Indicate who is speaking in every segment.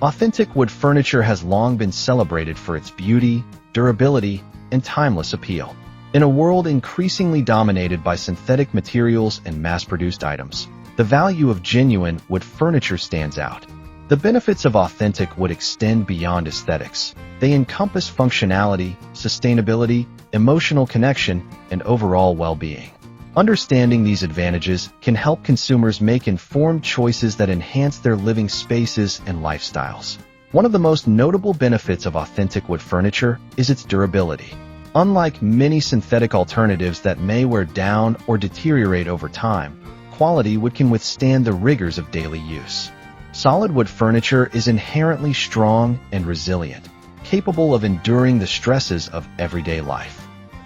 Speaker 1: Authentic wood furniture has long been celebrated for its beauty, durability, and timeless appeal. In a world increasingly dominated by synthetic materials and mass-produced items, the value of genuine wood furniture stands out. The benefits of authentic wood extend beyond aesthetics. They encompass functionality, sustainability, emotional connection, and overall well-being. Understanding these advantages can help consumers make informed choices that enhance their living spaces and lifestyles. One of the most notable benefits of authentic wood furniture is its durability. Unlike many synthetic alternatives that may wear down or deteriorate over time, quality wood can withstand the rigors of daily use. Solid wood furniture is inherently strong and resilient, capable of enduring the stresses of everyday life.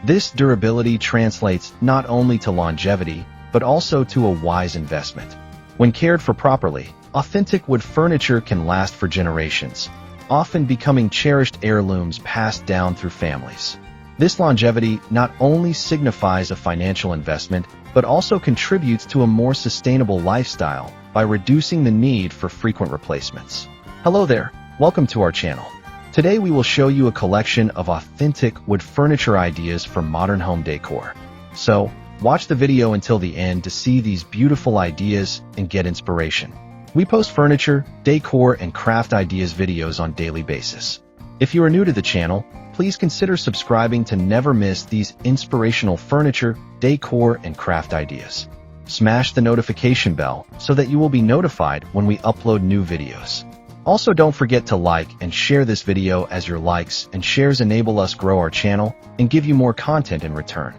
Speaker 1: This durability translates not only to longevity, but also to a wise investment. When cared for properly, authentic wood furniture can last for generations, often becoming cherished heirlooms passed down through families. This longevity not only signifies a financial investment, but also contributes to a more sustainable lifestyle by reducing the need for frequent replacements. Hello there, welcome to our channel. Today we will show you a collection of authentic wood furniture ideas for modern home decor. So, watch the video until the end to see these beautiful ideas and get inspiration. We post furniture, decor, and craft ideas videos on a daily basis. If you are new to the channel, please consider subscribing to never miss these inspirational furniture, decor, and craft ideas. Smash the notification bell so that you will be notified when we upload new videos. Also, don't forget to like and share this video, as your likes and shares enable us grow our channel and give you more content in return.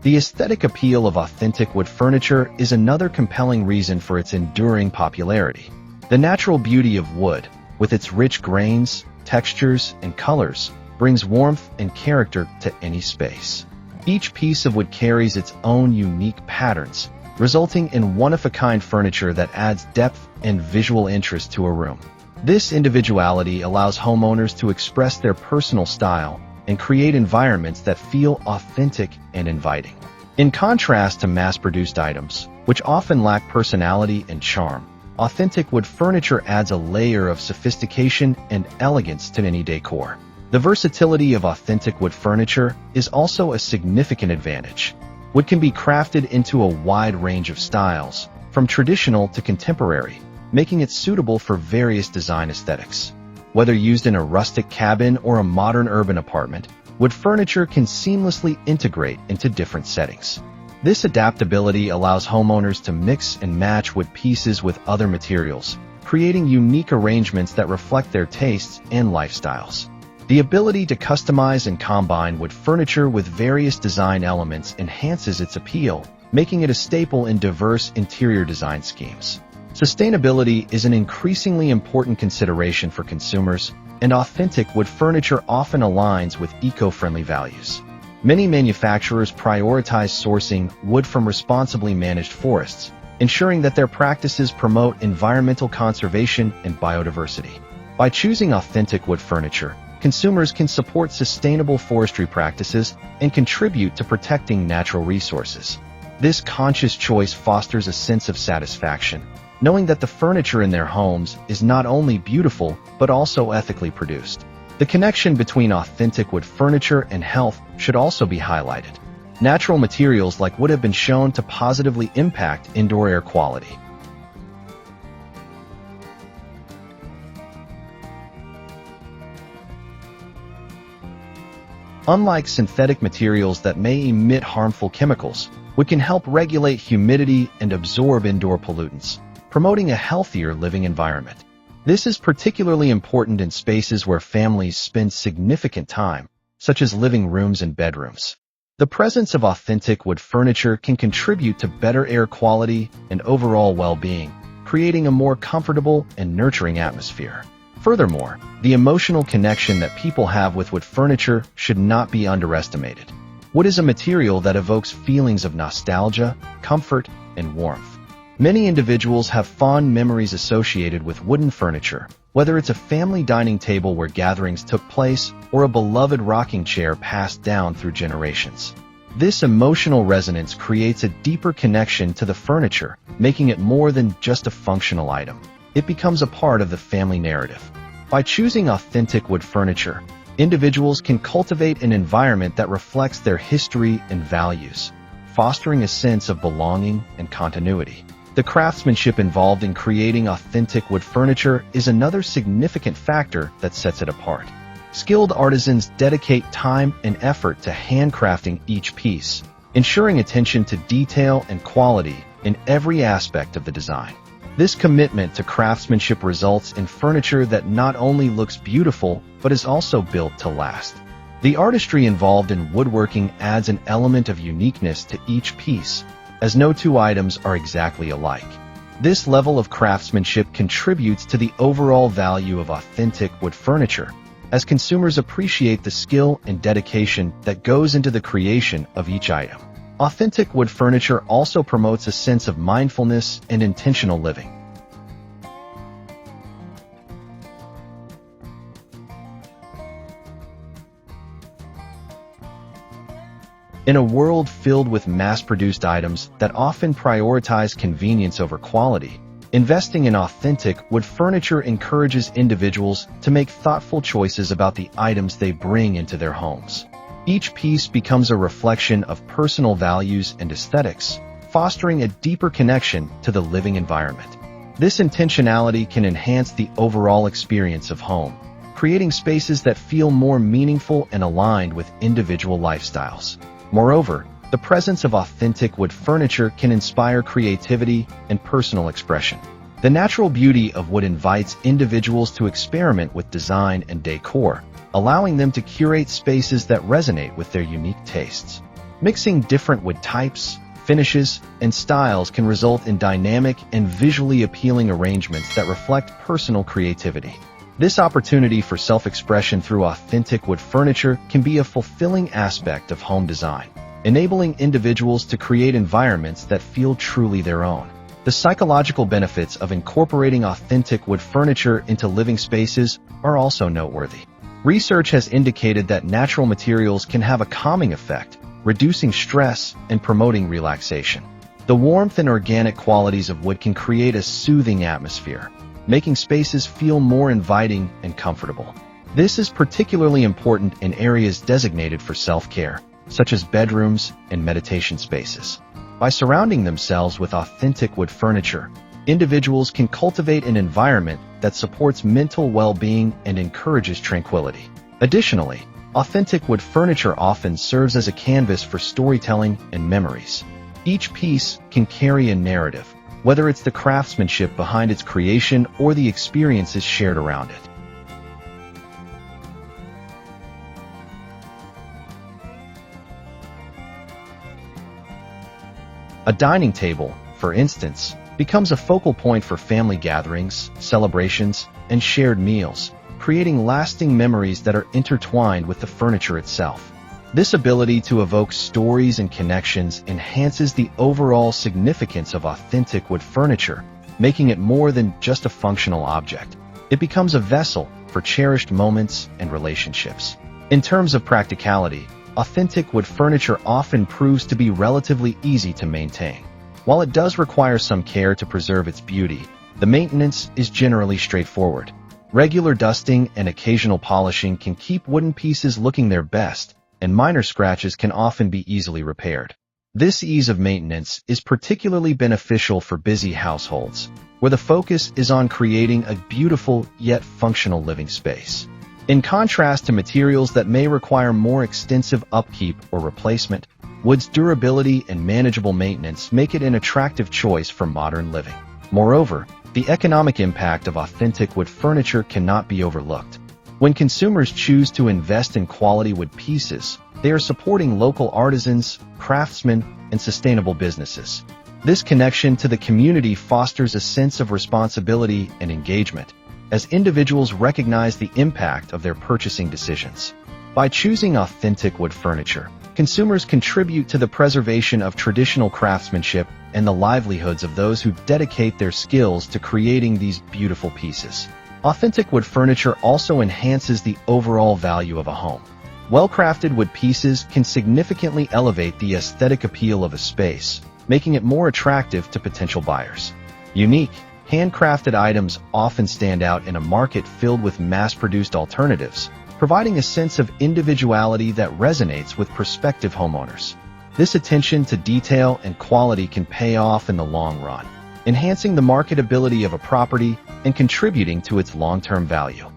Speaker 1: The aesthetic appeal of authentic wood furniture is another compelling reason for its enduring popularity. The natural beauty of wood, with its rich grains, textures, and colors, brings warmth and character to any space. Each piece of wood carries its own unique patterns, resulting in one-of-a-kind furniture that adds depth and visual interest to a room. This individuality allows homeowners to express their personal style and create environments that feel authentic and inviting. In contrast to mass-produced items, which often lack personality and charm, authentic wood furniture adds a layer of sophistication and elegance to any decor. The versatility of authentic wood furniture is also a significant advantage. Wood can be crafted into a wide range of styles, from traditional to contemporary, making it suitable for various design aesthetics. Whether used in a rustic cabin or a modern urban apartment, wood furniture can seamlessly integrate into different settings. This adaptability allows homeowners to mix and match wood pieces with other materials, creating unique arrangements that reflect their tastes and lifestyles. The ability to customize and combine wood furniture with various design elements enhances its appeal, making it a staple in diverse interior design schemes. Sustainability is an increasingly important consideration for consumers, and authentic wood furniture often aligns with eco-friendly values. Many manufacturers prioritize sourcing wood from responsibly managed forests, ensuring that their practices promote environmental conservation and biodiversity. By choosing authentic wood furniture, consumers can support sustainable forestry practices and contribute to protecting natural resources. This conscious choice fosters a sense of satisfaction, knowing that the furniture in their homes is not only beautiful, but also ethically produced. The connection between authentic wood furniture and health should also be highlighted. Natural materials like wood have been shown to positively impact indoor air quality. Unlike synthetic materials that may emit harmful chemicals, wood can help regulate humidity and absorb indoor pollutants, promoting a healthier living environment. This is particularly important in spaces where families spend significant time, such as living rooms and bedrooms. The presence of authentic wood furniture can contribute to better air quality and overall well-being, creating a more comfortable and nurturing atmosphere. Furthermore, the emotional connection that people have with wood furniture should not be underestimated. Wood is a material that evokes feelings of nostalgia, comfort, and warmth. Many individuals have fond memories associated with wooden furniture, whether it's a family dining table where gatherings took place or a beloved rocking chair passed down through generations. This emotional resonance creates a deeper connection to the furniture, making it more than just a functional item. It becomes a part of the family narrative. By choosing authentic wood furniture, individuals can cultivate an environment that reflects their history and values, fostering a sense of belonging and continuity. The craftsmanship involved in creating authentic wood furniture is another significant factor that sets it apart. Skilled artisans dedicate time and effort to handcrafting each piece, ensuring attention to detail and quality in every aspect of the design. This commitment to craftsmanship results in furniture that not only looks beautiful, but is also built to last. The artistry involved in woodworking adds an element of uniqueness to each piece, as no two items are exactly alike. This level of craftsmanship contributes to the overall value of authentic wood furniture, as consumers appreciate the skill and dedication that goes into the creation of each item. Authentic wood furniture also promotes a sense of mindfulness and intentional living. In a world filled with mass-produced items that often prioritize convenience over quality, investing in authentic wood furniture encourages individuals to make thoughtful choices about the items they bring into their homes. Each piece becomes a reflection of personal values and aesthetics, fostering a deeper connection to the living environment. This intentionality can enhance the overall experience of home, creating spaces that feel more meaningful and aligned with individual lifestyles. Moreover, the presence of authentic wood furniture can inspire creativity and personal expression. The natural beauty of wood invites individuals to experiment with design and decor, allowing them to curate spaces that resonate with their unique tastes. Mixing different wood types, finishes, and styles can result in dynamic and visually appealing arrangements that reflect personal creativity. This opportunity for self-expression through authentic wood furniture can be a fulfilling aspect of home design, enabling individuals to create environments that feel truly their own. The psychological benefits of incorporating authentic wood furniture into living spaces are also noteworthy. Research has indicated that natural materials can have a calming effect, reducing stress and promoting relaxation. The warmth and organic qualities of wood can create a soothing atmosphere, making spaces feel more inviting and comfortable. This is particularly important in areas designated for self-care, such as bedrooms and meditation spaces. By surrounding themselves with authentic wood furniture, individuals can cultivate an environment that supports mental well-being and encourages tranquility. Additionally, authentic wood furniture often serves as a canvas for storytelling and memories. Each piece can carry a narrative, whether it's the craftsmanship behind its creation or the experiences shared around it. A dining table, for instance, becomes a focal point for family gatherings, celebrations, and shared meals, creating lasting memories that are intertwined with the furniture itself. This ability to evoke stories and connections enhances the overall significance of authentic wood furniture, making it more than just a functional object. It becomes a vessel for cherished moments and relationships. In terms of practicality, authentic wood furniture often proves to be relatively easy to maintain. While it does require some care to preserve its beauty, the maintenance is generally straightforward. Regular dusting and occasional polishing can keep wooden pieces looking their best, and minor scratches can often be easily repaired. This ease of maintenance is particularly beneficial for busy households, where the focus is on creating a beautiful yet functional living space. In contrast to materials that may require more extensive upkeep or replacement, wood's durability and manageable maintenance make it an attractive choice for modern living. Moreover, the economic impact of authentic wood furniture cannot be overlooked. When consumers choose to invest in quality wood pieces, they are supporting local artisans, craftsmen, and sustainable businesses. This connection to the community fosters a sense of responsibility and engagement, as individuals recognize the impact of their purchasing decisions. By choosing authentic wood furniture, consumers contribute to the preservation of traditional craftsmanship and the livelihoods of those who dedicate their skills to creating these beautiful pieces. Authentic wood furniture also enhances the overall value of a home. Well-crafted wood pieces can significantly elevate the aesthetic appeal of a space, making it more attractive to potential buyers. Unique, handcrafted items often stand out in a market filled with mass-produced alternatives, providing a sense of individuality that resonates with prospective homeowners. This attention to detail and quality can pay off in the long run, enhancing the marketability of a property and contributing to its long-term value.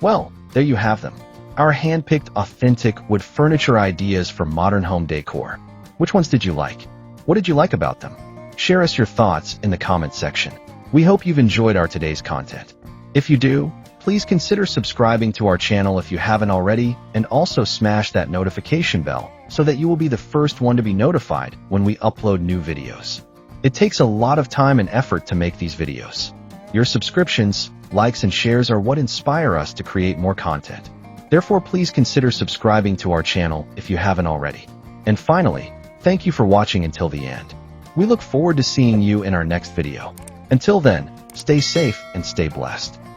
Speaker 1: Well, there you have them. Our hand-picked authentic wood furniture ideas for modern home decor. Which ones did you like? What did you like about them? Share us your thoughts in the comments section. We hope you've enjoyed our today's content. If you do, please consider subscribing to our channel if you haven't already, and also smash that notification bell so that you will be the first one to be notified when we upload new videos. It takes a lot of time and effort to make these videos. Your subscriptions, likes, and shares are what inspire us to create more content. Therefore, please consider subscribing to our channel if you haven't already. And finally, thank you for watching until the end. We look forward to seeing you in our next video. Until then, stay safe and stay blessed.